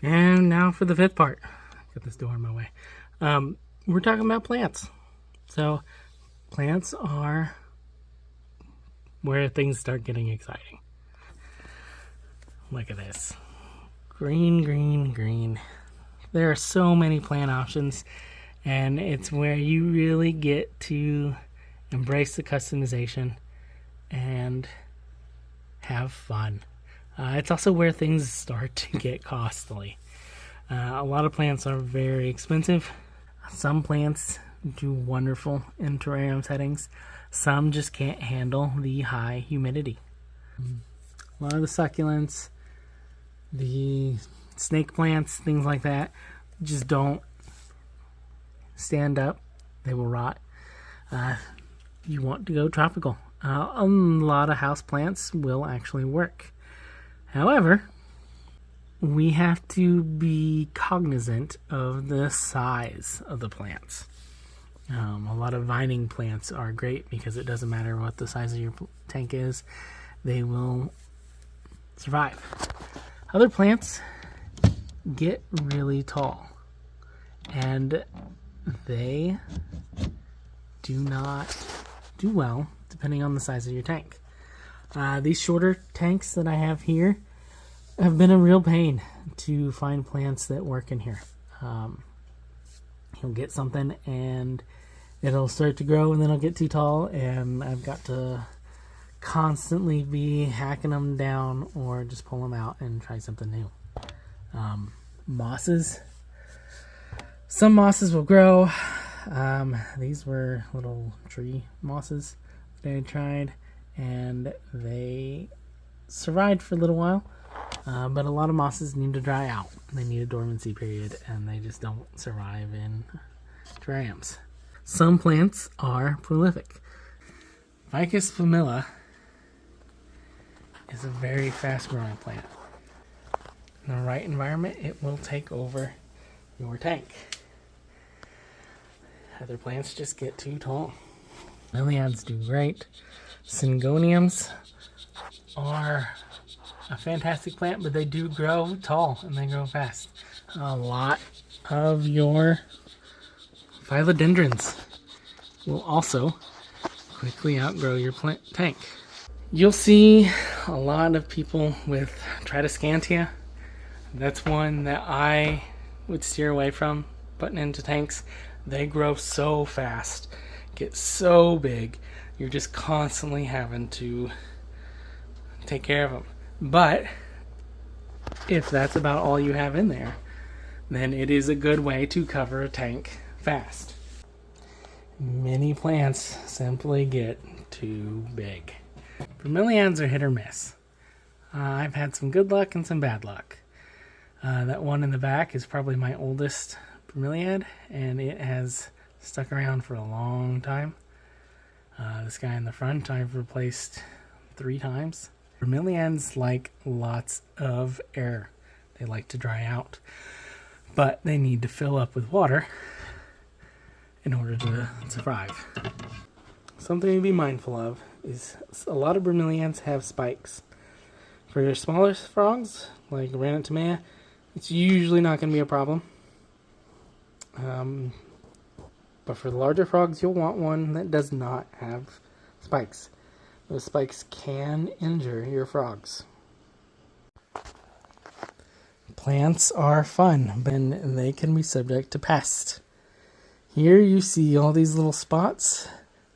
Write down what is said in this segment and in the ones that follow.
And now for the fifth part. Get this door in my way. We're talking about plants. So plants are where things start getting exciting. Look at this. Green, green, green. There are so many plant options, and it's where you really get to embrace the customization and have fun. It's also where things start to get costly. A lot of plants are very expensive. Some plants do wonderful in terrarium settings. Some just can't handle the high humidity. A lot of the succulents, the snake plants, things like that, just don't stand up. They will rot. You want to go tropical. A lot of house plants will actually work. However, we have to be cognizant of the size of the plants. A lot of vining plants are great because it doesn't matter what the size of your tank is, they will survive. Other plants get really tall, and they do not do well depending on the size of your tank. These shorter tanks that I have here have been a real pain to find plants that work in here. You'll get something and it'll start to grow and then it'll get too tall, and I've got to constantly be hacking them down or just pull them out and try something new. Mosses. Some mosses will grow. These were little tree mosses that I tried, and they survived for a little while. But a lot of mosses need to dry out. They need a dormancy period, and they just don't survive in terrariums. Some plants are prolific. Ficus pumila is a very fast-growing plant. In the right environment, it will take over your tank. Other plants just get too tall. Liliads do great. Syngoniums are a fantastic plant, but they do grow tall and they grow fast. A lot of your philodendrons will also quickly outgrow your plant tank. You'll see a lot of people with Tridescantia. That's one that I would steer away from putting into tanks. They grow so fast, get so big, you're just constantly having to take care of them. But if that's about all you have in there, then it is a good way to cover a tank fast. Many plants simply get too big. Bromeliads are hit or miss. I've had some good luck and some bad luck. That one in the back is probably my oldest bromeliad, and it has stuck around for a long time. This guy in the front I've replaced 3 times. Bromeliads like lots of air. They like to dry out, but they need to fill up with water in order to survive. Something to be mindful of is a lot of bromeliads have spikes. For your smaller frogs, like Ranitomea, it's usually not going to be a problem. But for the larger frogs, you'll want one that does not have spikes. Those spikes can injure your frogs. Plants are fun, but they can be subject to pests. Here you see all these little spots.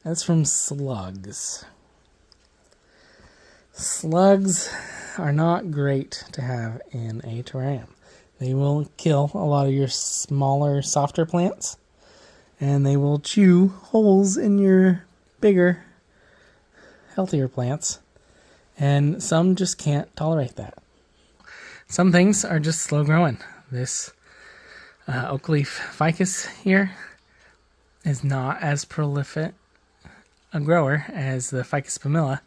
That's from slugs. Slugs are not great to have in a terrarium. They will kill a lot of your smaller, softer plants, and they will chew holes in your bigger, healthier plants, and some just can't tolerate that. Some things are just slow growing. This oak leaf ficus here is not as prolific a grower as the Ficus pumila,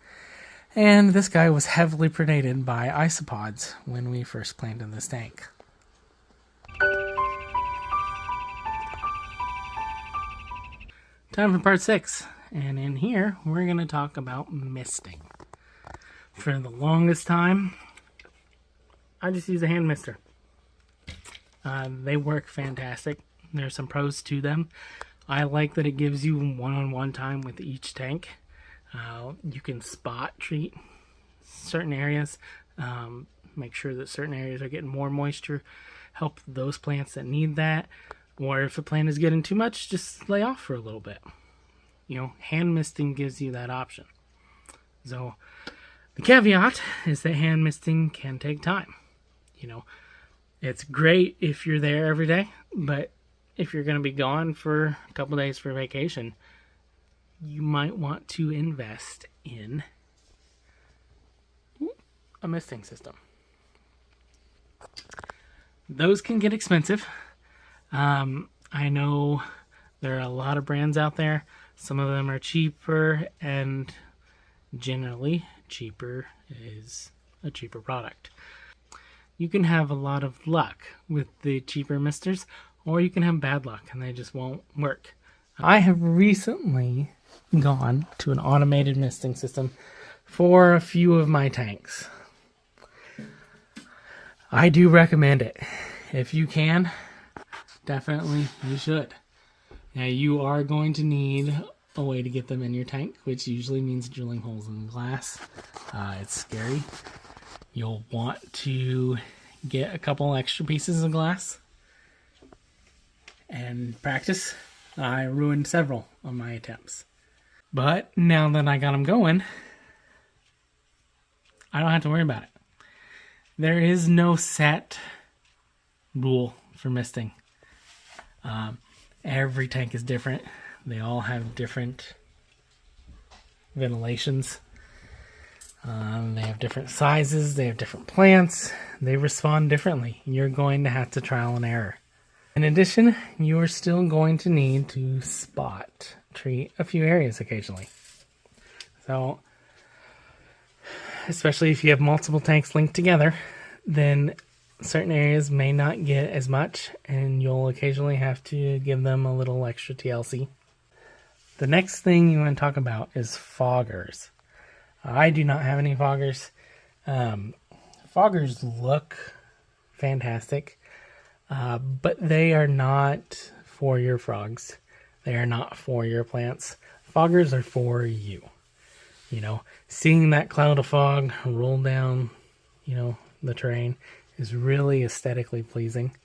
and this guy was heavily predated by isopods when we first planted this tank. Time for part 6, and in here we're going to talk about misting. For the longest time, I just use a hand mister. They work fantastic. There's some pros to them. I like that it gives you one-on-one time with each tank. You can spot treat certain areas, make sure that certain areas are getting more moisture, help those plants that need that, or if a plant is getting too much, just lay off for a little bit. Hand misting gives you that option. So the caveat is that hand misting can take time. It's great if you're there every day, but if you're going to be gone for a couple days for vacation, you might want to invest in a misting system. Those can get expensive. I know there are a lot of brands out there. Some of them are cheaper, and generally cheaper is a cheaper product. You can have a lot of luck with the cheaper misters, or you can have bad luck and they just won't work. I have recently gone to an automated misting system for a few of my tanks. I do recommend it. If you can, definitely you should. Now you are going to need a way to get them in your tank, which usually means drilling holes in the glass. It's scary. You'll want to get a couple extra pieces of glass and practice. I ruined several of my attempts. But now that I got them going, I don't have to worry about it. There is no set rule for misting. Every tank is different. They all have different ventilations. They have different sizes. They have different plants. They respond differently. You're going to have to trial and error. In addition, you are still going to need to spot treat a few areas occasionally. So, especially if you have multiple tanks linked together, then certain areas may not get as much, and you'll occasionally have to give them a little extra TLC. The next thing you want to talk about is foggers. I do not have any foggers. Foggers look fantastic, but they are not for your frogs. They are not for your plants. Foggers are for you. Seeing that cloud of fog roll down, the terrain is really aesthetically pleasing.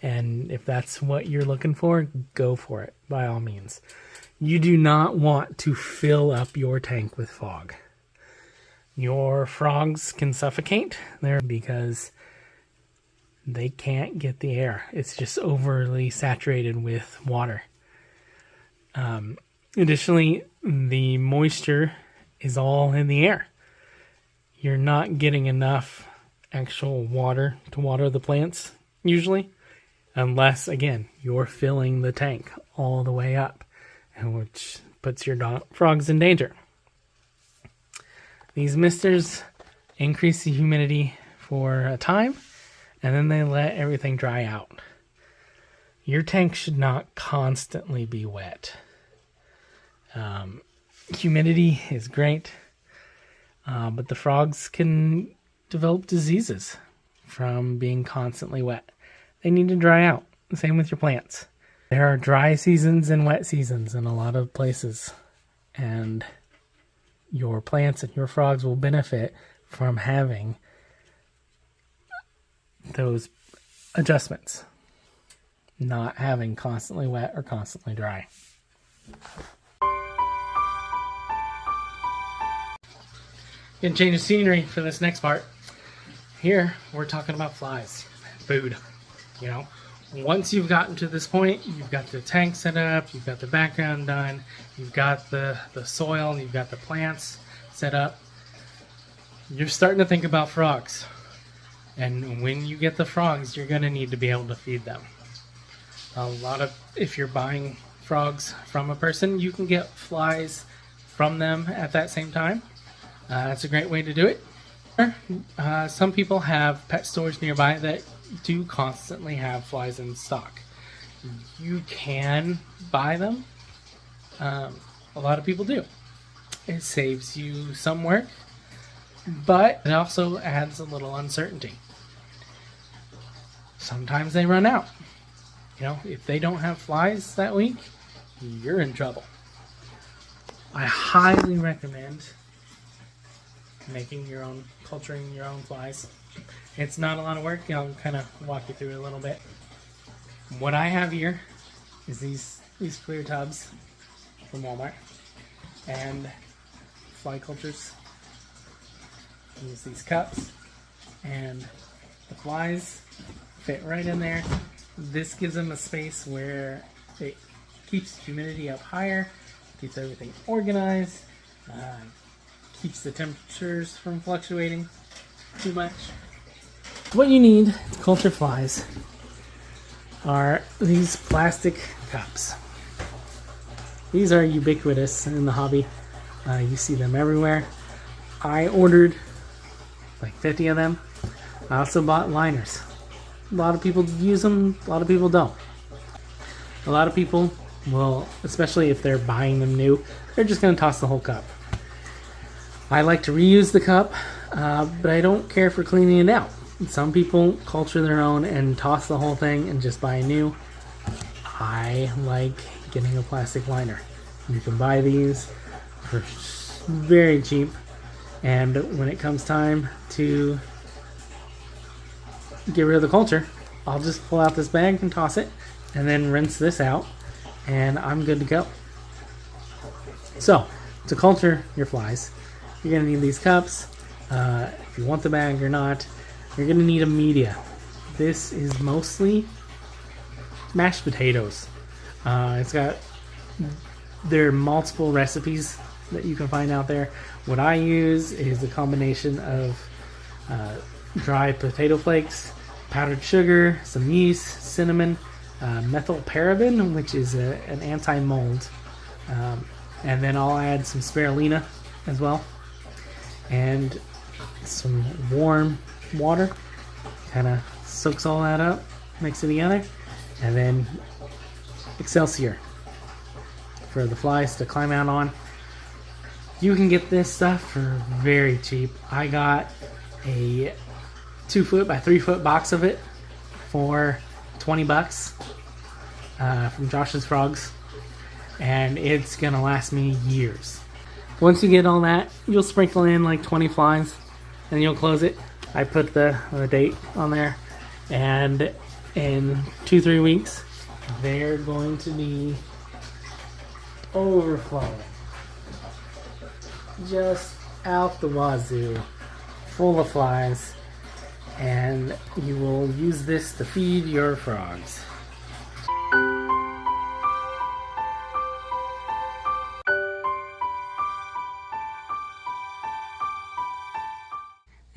And if that's what you're looking for, go for it, by all means. You do not want to fill up your tank with fog. Your frogs can suffocate there because they can't get the air. It's just overly saturated with water. Additionally, the moisture is all in the air. You're not getting enough actual water to water the plants, usually, unless, again, you're filling the tank all the way up, which puts your frogs in danger. These misters increase the humidity for a time, and then they let everything dry out. Your tank should not constantly be wet. Humidity is great, but the frogs can develop diseases from being constantly wet. They need to dry out. Same with your plants. There are dry seasons and wet seasons in a lot of places, and your plants and your frogs will benefit from having those adjustments, not having constantly wet or constantly dry. Gonna change the scenery for this next part. Here we're talking about flies, food. Once you've gotten to this point, you've got the tank set up, you've got the background done, you've got the soil, you've got the plants set up. You're starting to think about frogs. And when you get the frogs, you're going to need to be able to feed them. If you're buying frogs from a person, you can get flies from them at that same time. That's a great way to do it. Some people have pet stores nearby that do constantly have flies in stock. You can buy them. A lot of people do. It saves you some work, but it also adds a little uncertainty. sometimes they run out. You know, if they don't have flies that week, you're in trouble. I highly recommend making your own, culturing your own flies. It's not a lot of work. I'll kind of walk you through it a little bit. What I have here is these clear tubs from Walmart and fly cultures. Use these cups and the flies fit right in there. This gives them a space where it keeps humidity up higher, keeps everything organized, keeps the temperatures from fluctuating too much. What you need to culture flies are these plastic cups. These are ubiquitous in the hobby. You see them everywhere. I ordered like 50 of them. I also bought liners. A lot of people use them, a lot of people don't. A lot of people will, especially if they're buying them new, they're just going to toss the whole cup. I like to reuse the cup, but I don't care for cleaning it out. Some people culture their own and toss the whole thing and just buy new. I like getting a plastic liner. You can buy these for very cheap, and when it comes time to get rid of the culture, I'll just pull out this bag and toss it, and then rinse this out, and I'm good to go. So, to culture your flies, you're going to need these cups. If you want the bag or not, you're going to need a media. This is mostly mashed potatoes. There are multiple recipes that you can find out there. What I use is a combination of dry potato flakes, powdered sugar, some yeast, cinnamon, methylparaben, which is an anti-mold, and then I'll add some spirulina as well, and some warm water. Kind of soaks all that up, mix it together, and then Excelsior for the flies to climb out on. You can get this stuff for very cheap. I got a 2-foot by 3-foot box of it for $20 from Josh's Frogs, and it's gonna last me years. Once you get all that, you'll sprinkle in like 20 flies and you'll close it. I put the date on there, and in 2-3 weeks they're going to be overflowing, just out the wazoo, full of flies, and you will use this to feed your frogs.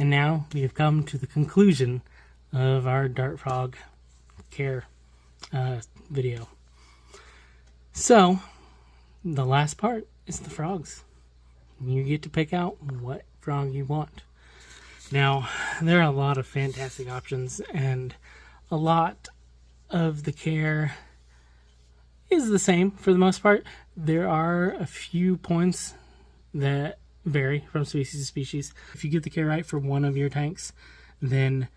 And now we have come to the conclusion of our dart frog care video. So the last part is the frogs. You get to pick out what frog you want. Now, there are a lot of fantastic options, and a lot of the care is the same for the most part. There are a few points that vary from species to species. If you get the care right for one of your tanks, then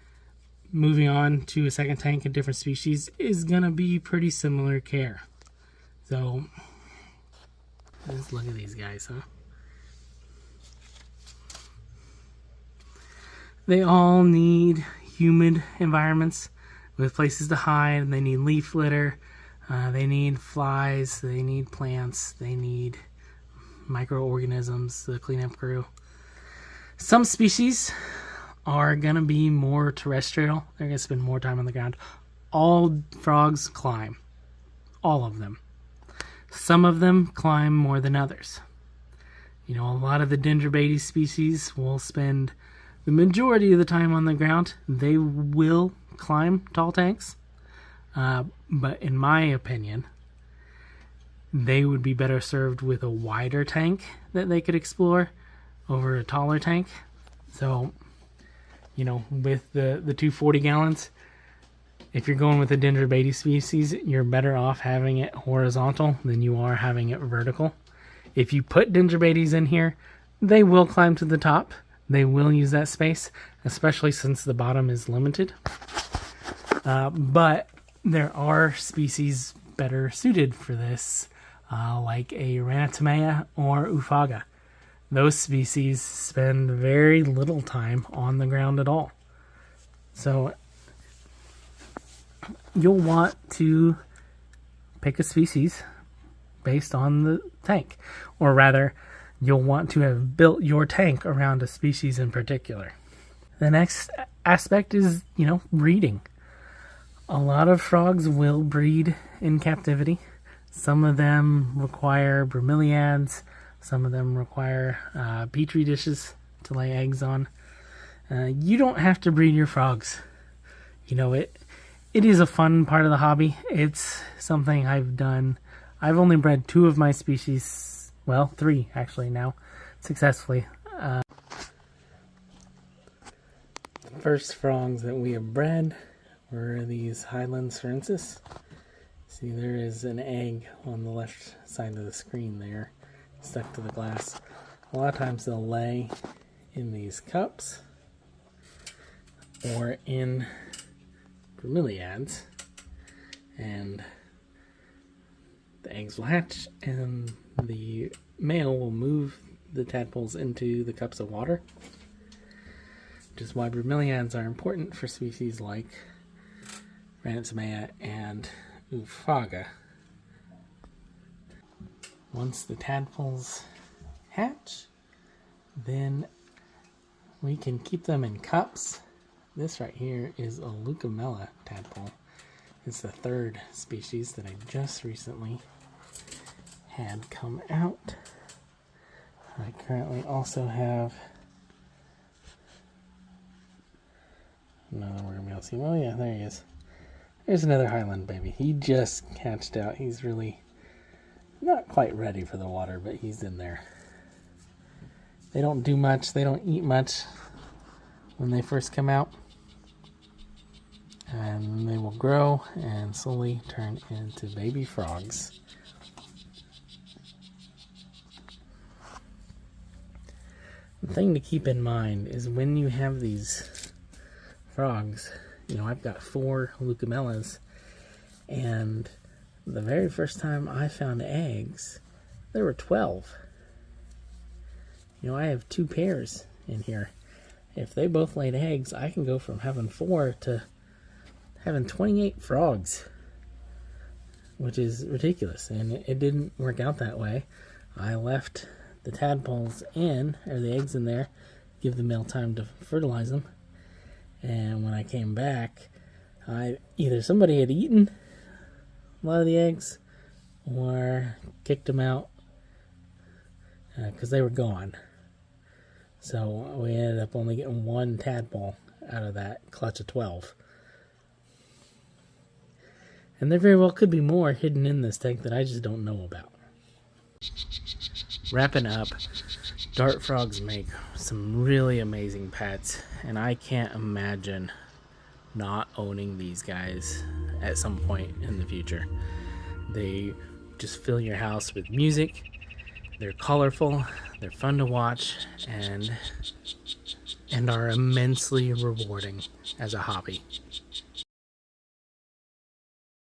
moving on to a second tank, a different species, is going to be pretty similar care. So, let's look at these guys, huh? They all need humid environments with places to hide. They need leaf litter. They need flies. They need plants. They need microorganisms, the cleanup crew. Some species are going to be more terrestrial. They're going to spend more time on the ground. All frogs climb. All of them. Some of them climb more than others. You know, a lot of the Dendrobates species will spend the majority of the time on the ground. They will climb tall tanks. But in my opinion, they would be better served with a wider tank that they could explore over a taller tank. So, you know, with the 240 gallons, if you're going with a Dendrobates species, you're better off having it horizontal than you are having it vertical. If you put Dendrobates in here, they will climb to the top. They will use that space, especially since the bottom is limited. But there are species better suited for this, like a Ranatomea or Oophaga. Those species spend very little time on the ground at all. So you'll want to pick a species based on the tank. Or rather, you'll want to have built your tank around a species in particular. The next aspect is, breeding. A lot of frogs will breed in captivity. Some of them require bromeliads. Some of them require petri dishes to lay eggs on. You don't have to breed your frogs. It is a fun part of the hobby. It's something I've done. I've only bred 2 of my species, well, 3 actually now, successfully. The first frogs that we have bred were these Highland syrensis. See, there is an egg on the left side of the screen there, stuck to the glass. A lot of times they'll lay in these cups or in bromeliads, and the eggs will hatch and the male will move the tadpoles into the cups of water, which is why bromeliads are important for species like Ranatomea and Oophaga. Once the tadpoles hatch, then we can keep them in cups. This right here is a Leucomella tadpole. It's the 3rd species that I just recently had come out. I currently also have another worm you'll see. Oh yeah, there he is. There's another Highland baby. He just hatched out. He's really not quite ready for the water, but he's in there. They don't do much. They don't eat much when they first come out. And they will grow and slowly turn into baby frogs. The thing to keep in mind is when you have these frogs, I've got 4 Leucomellas, and the very first time I found eggs, there were 12. I have 2 pairs in here. If they both laid eggs, I can go from having 4 to having 28 frogs, which is ridiculous, and it didn't work out that way. I left the tadpoles in, or the eggs in there, give the male time to fertilize them, and when I came back, either somebody had eaten a lot of the eggs or kicked them out because they were gone. So we ended up only getting 1 tadpole out of that clutch of 12. And there very well could be more hidden in this tank that I just don't know about. Wrapping up, dart frogs make some really amazing pets, and I can't imagine not owning these guys at some point in the future. They just fill your house with music. They're colorful, they're fun to watch, and are immensely rewarding as a hobby.